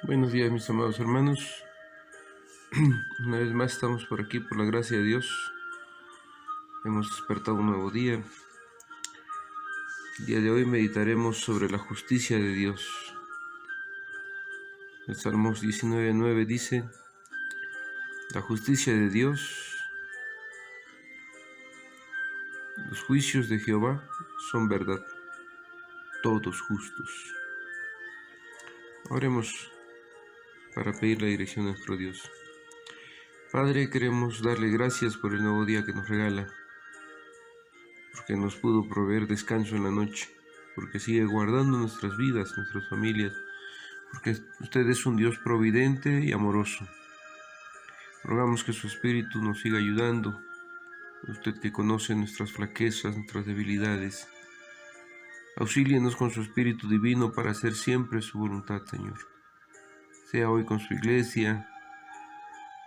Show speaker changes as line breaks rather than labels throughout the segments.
Buenos días, mis amados hermanos. Una vez más estamos por aquí por la gracia de Dios. Hemos despertado un nuevo día. El día de hoy meditaremos sobre la justicia de Dios. El Salmos 19:9 dice: la justicia de Dios, los juicios de Jehová son verdad, todos justos. Oremos para pedir la dirección a nuestro Dios. Padre, queremos darle gracias por el nuevo día que nos regala, porque nos pudo proveer descanso en la noche, porque sigue guardando nuestras vidas, nuestras familias, porque usted es un Dios providente y amoroso. Rogamos que su Espíritu nos siga ayudando, usted que conoce nuestras flaquezas, nuestras debilidades. Auxílienos con su Espíritu Divino para hacer siempre su voluntad, Señor. Sea hoy con su iglesia,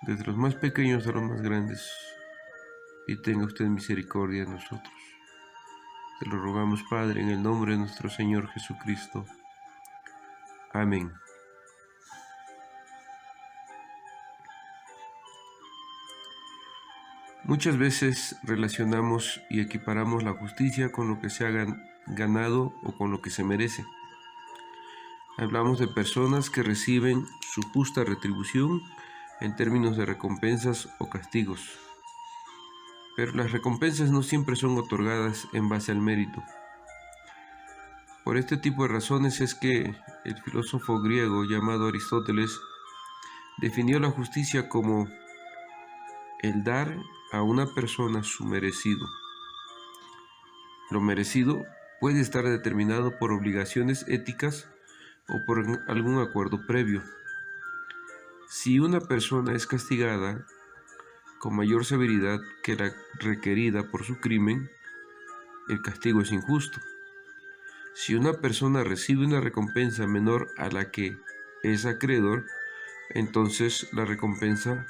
desde los más pequeños a los más grandes, y tenga usted misericordia de nosotros. Te lo rogamos, Padre, en el nombre de nuestro Señor Jesucristo. Amén. Muchas veces relacionamos y equiparamos la justicia con lo que se ha ganado o con lo que se merece. Hablamos de personas que reciben su justa retribución en términos de recompensas o castigos. Pero las recompensas no siempre son otorgadas en base al mérito. Por este tipo de razones es que el filósofo griego llamado Aristóteles definió la justicia como el dar a una persona su merecido. Lo merecido puede estar determinado por obligaciones éticas o por algún acuerdo previo. Si una persona es castigada con mayor severidad que la requerida por su crimen, el castigo es injusto. Si una persona recibe una recompensa menor a la que es acreedor, entonces la recompensa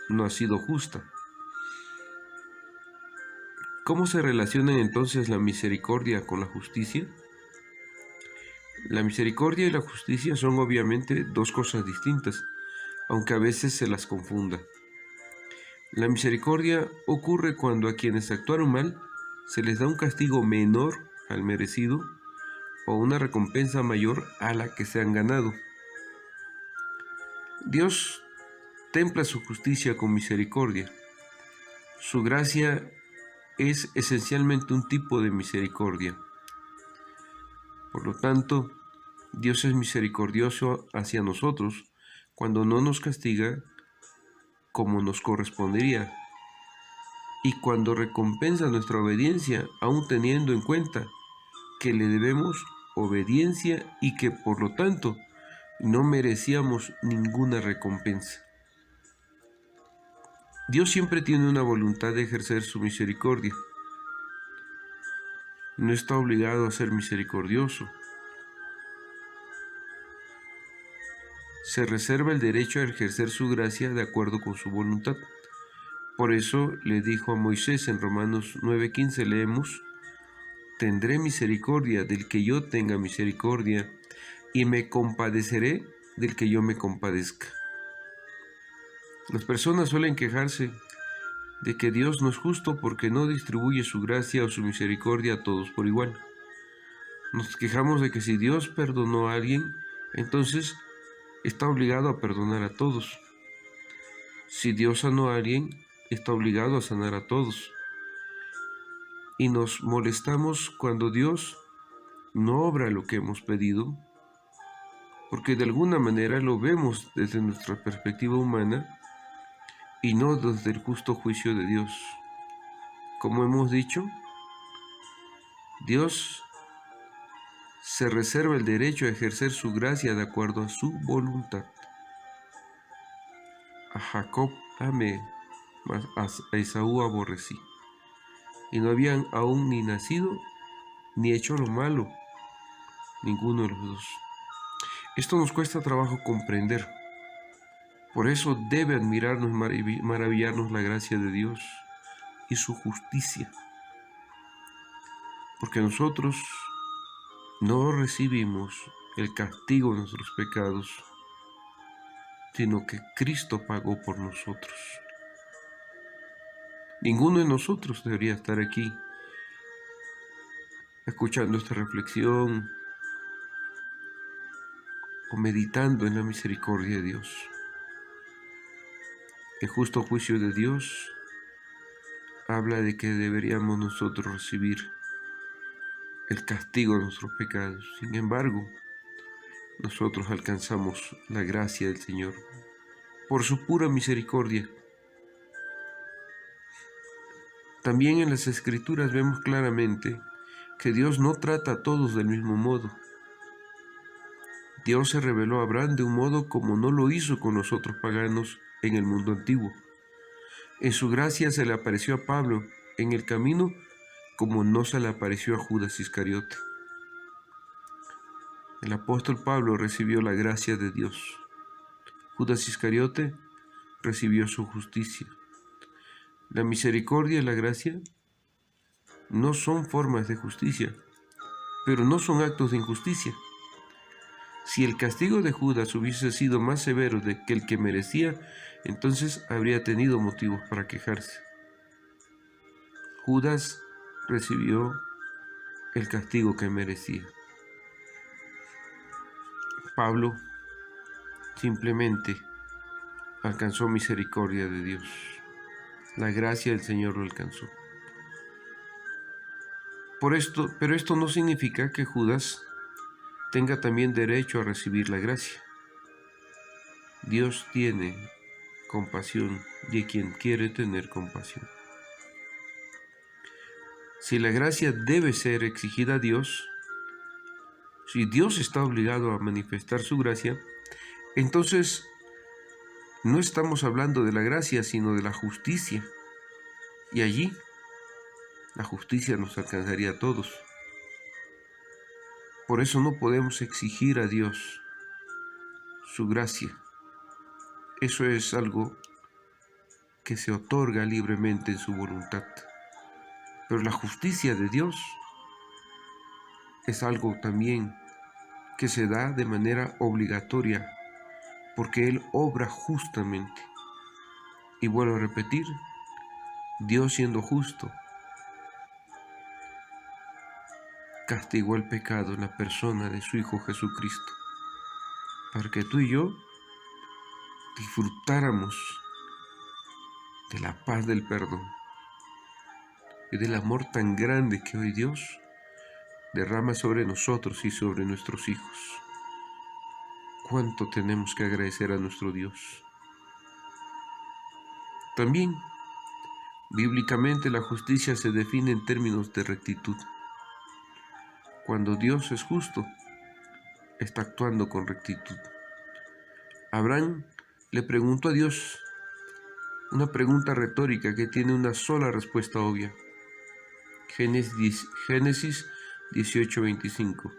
no ha sido justa. ¿Cómo se relacionan entonces la misericordia con la justicia? La misericordia y la justicia son obviamente dos cosas distintas, aunque a veces se las confunda. La misericordia ocurre cuando a quienes actuaron mal se les da un castigo menor al merecido o una recompensa mayor a la que se han ganado. Dios templa su justicia con misericordia. Su gracia es esencialmente un tipo de misericordia. Por lo tanto, Dios es misericordioso hacia nosotros cuando no nos castiga como nos correspondería y cuando recompensa nuestra obediencia, aun teniendo en cuenta que le debemos obediencia y que por lo tanto no merecíamos ninguna recompensa. Dios siempre tiene una voluntad de ejercer su misericordia. No está obligado a ser misericordioso. Se reserva el derecho a ejercer su gracia de acuerdo con su voluntad. Por eso le dijo a Moisés en Romanos 9:15 leemos: tendré misericordia del que yo tenga misericordia, y me compadeceré del que yo me compadezca. Las personas suelen quejarse de que Dios no es justo porque no distribuye su gracia o su misericordia a todos por igual. Nos quejamos de que si Dios perdonó a alguien, entonces está obligado a perdonar a todos. Si Dios sanó a alguien, está obligado a sanar a todos. Y nos molestamos cuando Dios no obra lo que hemos pedido, porque de alguna manera lo vemos desde nuestra perspectiva humana y no desde el justo juicio de Dios. Como hemos dicho, Dios se reserva el derecho a ejercer su gracia de acuerdo a su voluntad. A Jacob amé, mas a Esaú aborrecí. Y no habían aún ni nacido, ni hecho lo malo, ninguno de los dos. Esto nos cuesta trabajo comprender. Por eso debe admirarnos, maravillarnos la gracia de Dios y su justicia. Porque nosotros no recibimos el castigo de nuestros pecados, sino que Cristo pagó por nosotros. Ninguno de nosotros debería estar aquí escuchando esta reflexión o meditando en la misericordia de Dios. El justo juicio de Dios habla de que deberíamos nosotros recibir el castigo de nuestros pecados. Sin embargo, nosotros alcanzamos la gracia del Señor por su pura misericordia. También en las Escrituras vemos claramente que Dios no trata a todos del mismo modo. Dios se reveló a Abraham de un modo como no lo hizo con los otros paganos en el mundo antiguo. En su gracia se le apareció a Pablo en el camino como no se le apareció a Judas Iscariote. El apóstol Pablo recibió la gracia de Dios. Judas Iscariote recibió su justicia. La misericordia y la gracia no son formas de justicia, pero no son actos de injusticia. Si el castigo de Judas hubiese sido más severo que el que merecía, entonces habría tenido motivos para quejarse. Judas recibió el castigo que merecía. Pablo simplemente alcanzó misericordia de Dios. La gracia del Señor lo alcanzó. Pero esto no significa que Judas tenga también derecho a recibir la gracia. Dios tiene compasión de quien quiere tener compasión. Si la gracia debe ser exigida a Dios, si Dios está obligado a manifestar su gracia, entonces no estamos hablando de la gracia, sino de la justicia. Y allí la justicia nos alcanzaría a todos. Por eso no podemos exigir a Dios su gracia. Eso es algo que se otorga libremente en su voluntad. Pero la justicia de Dios es algo también que se da de manera obligatoria, porque Él obra justamente. Y vuelvo a repetir, Dios siendo justo, castigó el pecado en la persona de su Hijo Jesucristo, para que tú y yo disfrutáramos de la paz del perdón y del amor tan grande que hoy Dios derrama sobre nosotros y sobre nuestros hijos. ¿Cuánto tenemos que agradecer a nuestro Dios? También, bíblicamente, la justicia se define en términos de rectitud. Cuando Dios es justo, está actuando con rectitud. Abraham le preguntó a Dios una pregunta retórica que tiene una sola respuesta obvia. Génesis 18:25.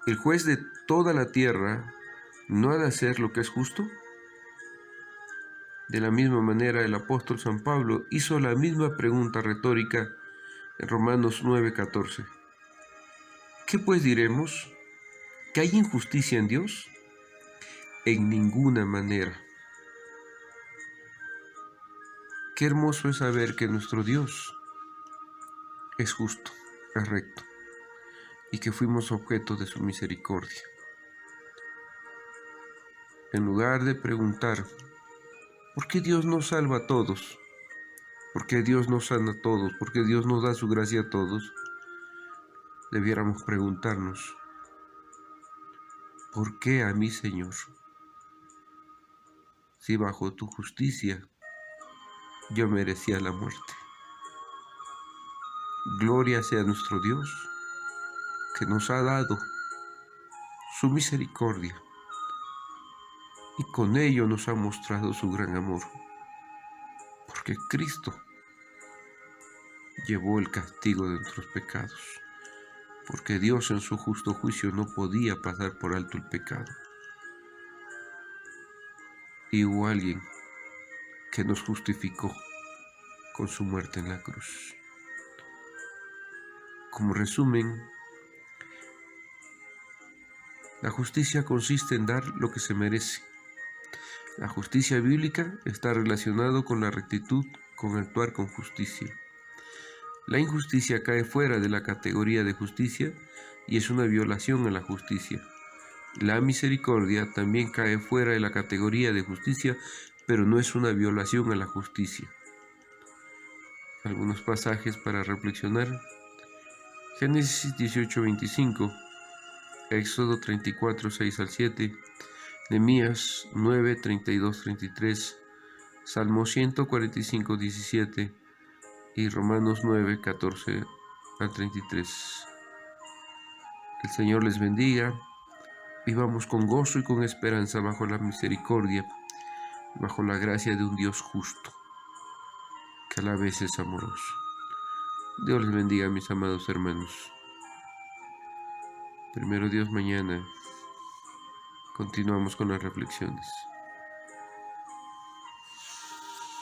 ¿El juez de toda la tierra no ha de hacer lo que es justo? De la misma manera, el apóstol San Pablo hizo la misma pregunta retórica en Romanos 9:14. ¿Qué pues diremos? ¿Que hay injusticia en Dios? En ninguna manera. Qué hermoso es saber que nuestro Dios es justo, es recto, y que fuimos objeto de su misericordia. En lugar de preguntar, ¿por qué Dios nos salva a todos? ¿Por qué Dios nos sana a todos? ¿Por qué Dios nos da su gracia a todos? Debiéramos preguntarnos, ¿por qué a mí, Señor? Si bajo tu justicia yo merecía la muerte. Gloria sea nuestro Dios, que nos ha dado su misericordia y con ello nos ha mostrado su gran amor, porque Cristo llevó el castigo de nuestros pecados, porque Dios en su justo juicio no podía pasar por alto el pecado. Y hubo alguien que nos justificó con su muerte en la cruz. Como resumen, la justicia consiste en dar lo que se merece. La justicia bíblica está relacionada con la rectitud, con actuar con justicia. La injusticia cae fuera de la categoría de justicia y es una violación a la justicia. La misericordia también cae fuera de la categoría de justicia, pero no es una violación a la justicia. Algunos pasajes para reflexionar. Génesis 18:25, Éxodo 34, 6 al 7, Nehemías 9, 32, 33, Salmo 145, 17 y Romanos 9, 14 al 33. El Señor les bendiga. Vivamos con gozo y con esperanza bajo la misericordia, bajo la gracia de un Dios justo, que a la vez es amoroso. Dios les bendiga, mis amados hermanos. Primero Dios, mañana continuamos con las reflexiones.